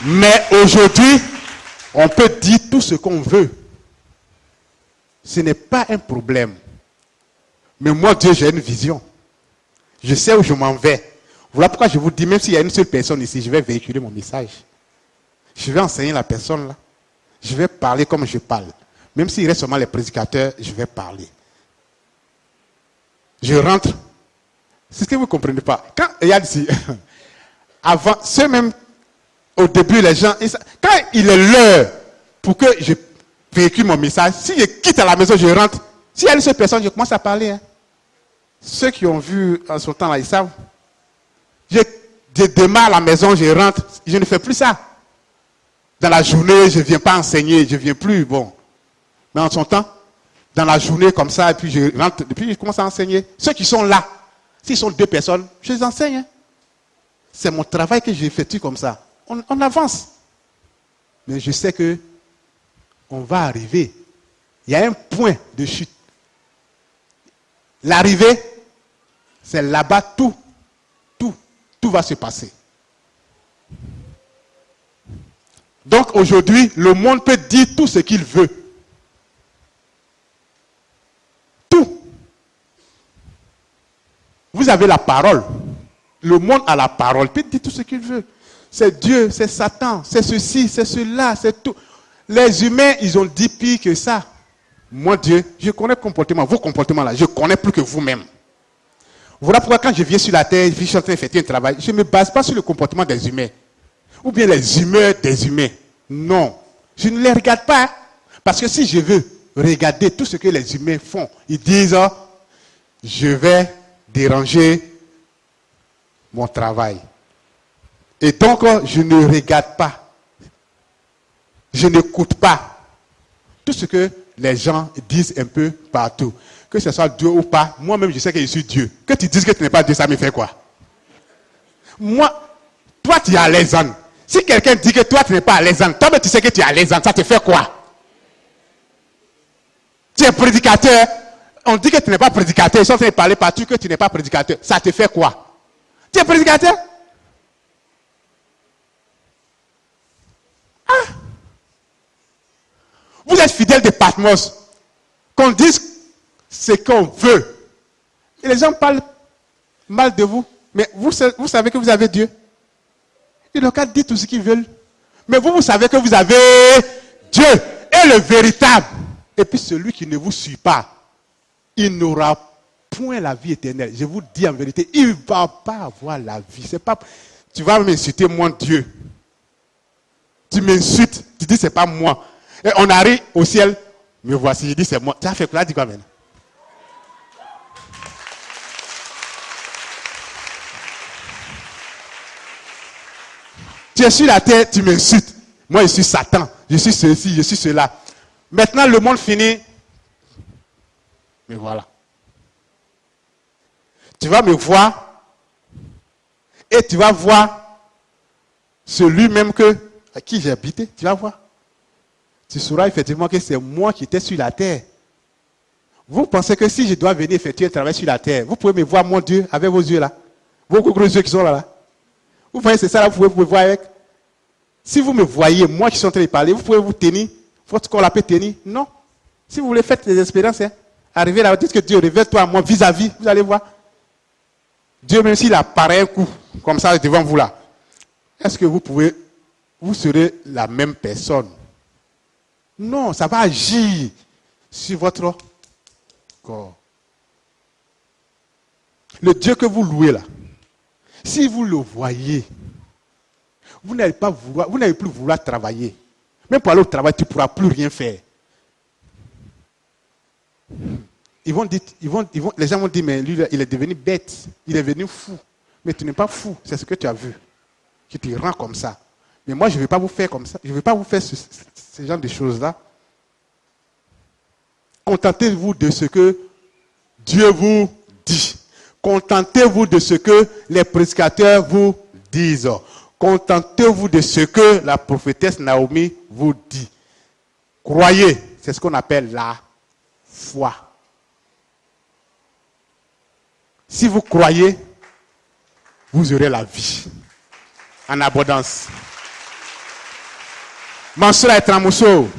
Mais aujourd'hui, on peut dire tout ce qu'on veut. Ce n'est pas un problème. Mais moi, Dieu, j'ai une vision. Je sais où je m'en vais. Voilà pourquoi je vous dis, même s'il y a une seule personne ici, je vais véhiculer mon message. Je vais enseigner la personne là. Je vais parler comme je parle. Même s'il reste seulement les prédicateurs, je vais parler. Je rentre. C'est ce que vous ne comprenez pas. Quand, regarde ici, avant, ceux même, au début, les gens, quand il est l'heure pour que je véhicule mon message, si je quitte à la maison, je rentre. S'il y a une seule personne, je commence à parler. Hein. Ceux qui ont vu en son temps là, ils savent. Je démarre à la maison, je rentre. Je ne fais plus ça. Dans la journée, je ne viens pas enseigner, je ne viens plus. Bon. Mais en son temps, dans la journée comme ça, et puis je rentre, et puis je commence à enseigner. Ceux qui sont là, s'ils sont 2 personnes, je les enseigne. Hein. C'est mon travail que j'effectue comme ça. On avance. Mais je sais que on va arriver. Il y a un point de chute. L'arrivée, c'est là-bas tout va se passer. Donc aujourd'hui, le monde peut dire tout ce qu'il veut. Tout. Vous avez la parole. Le monde a la parole. Il peut dire tout ce qu'il veut. C'est Dieu, c'est Satan, c'est ceci, c'est cela, c'est tout. Les humains, ils ont dit pire que ça. Moi, Dieu, je connais le comportement, vos comportements là, je connais plus que vous-même. Voilà pourquoi quand je viens sur la terre, je suis en train de faire un travail, je ne me base pas sur le comportement des humains. Ou bien les humeurs des humains. Non. Je ne les regarde pas. Parce que si je veux regarder tout ce que les humains font, ils disent, oh, je vais déranger mon travail. Et donc, je ne regarde pas. Je n'écoute pas tout ce que les gens disent un peu partout. Que ce soit Dieu ou pas, moi-même je sais que je suis Dieu. Que tu dises que tu n'es pas Dieu, ça me fait quoi? Moi, toi tu es Alexandre. Si quelqu'un dit que toi tu n'es pas Alexandre, toi-même tu sais que tu es Alexandre, ça te fait quoi? Tu es prédicateur, on dit que tu n'es pas prédicateur, ils sont en train de parler partout que tu n'es pas prédicateur, ça te fait quoi? Tu es prédicateur? Ah! Vous êtes fidèle de Patmos. Qu'on dise ce qu'on veut. Et les gens parlent mal de vous. Mais vous savez que vous avez Dieu. Ils n'ont qu'à dire tout ce qu'ils veulent. Mais vous savez que vous avez Dieu et le véritable. Et puis celui qui ne vous suit pas, il n'aura point la vie éternelle. Je vous dis en vérité, il ne va pas avoir la vie. C'est pas, tu vas m'insulter, moi, Dieu. Tu m'insultes, tu dis c'est pas moi. Et on arrive au ciel, me voici, je dis c'est moi. Tu as fait quoi, dis quoi maintenant? Tu es sur la terre, tu m'insultes. Moi, je suis Satan, je suis ceci, je suis cela. Maintenant, le monde finit. Mais voilà. Tu vas me voir et tu vas voir celui même à qui j'ai habité. Tu vas voir. Tu sauras effectivement que c'est moi qui étais sur la terre. Vous pensez que si je dois venir effectuer un travail sur la terre, vous pouvez me voir, mon Dieu, avec vos yeux là. Vos gros yeux qui sont là. Vous voyez, c'est ça là, vous pouvez me voir avec. Si vous me voyez, moi qui suis en train de parler, vous pouvez vous tenir. Votre corps là peut tenir. Non. Si vous voulez faire des expériences, hein, arrivez là, dites que Dieu, révèle-toi à moi vis-à-vis, vous allez voir. Dieu, même s'il apparaît un coup, comme ça devant vous là, est-ce que vous serez la même personne? Non, ça va agir sur votre corps. Le Dieu que vous louez là, si vous le voyez, vous n'allez plus vouloir travailler. Même pour aller au travail, tu ne pourras plus rien faire. Les gens vont dire, mais lui, il est devenu bête, il est devenu fou. Mais tu n'es pas fou, c'est ce que tu as vu, qui te rend comme ça. Mais moi, je ne vais pas vous faire comme ça, je ne vais pas vous faire ce genre de choses-là. Contentez-vous de ce que Dieu vous dit. Contentez-vous de ce que les prédicateurs vous disent. Contentez-vous de ce que la prophétesse Naomi vous dit. Croyez, c'est ce qu'on appelle la foi. Si vous croyez, vous aurez la vie en abondance. Mansoura est tramuso.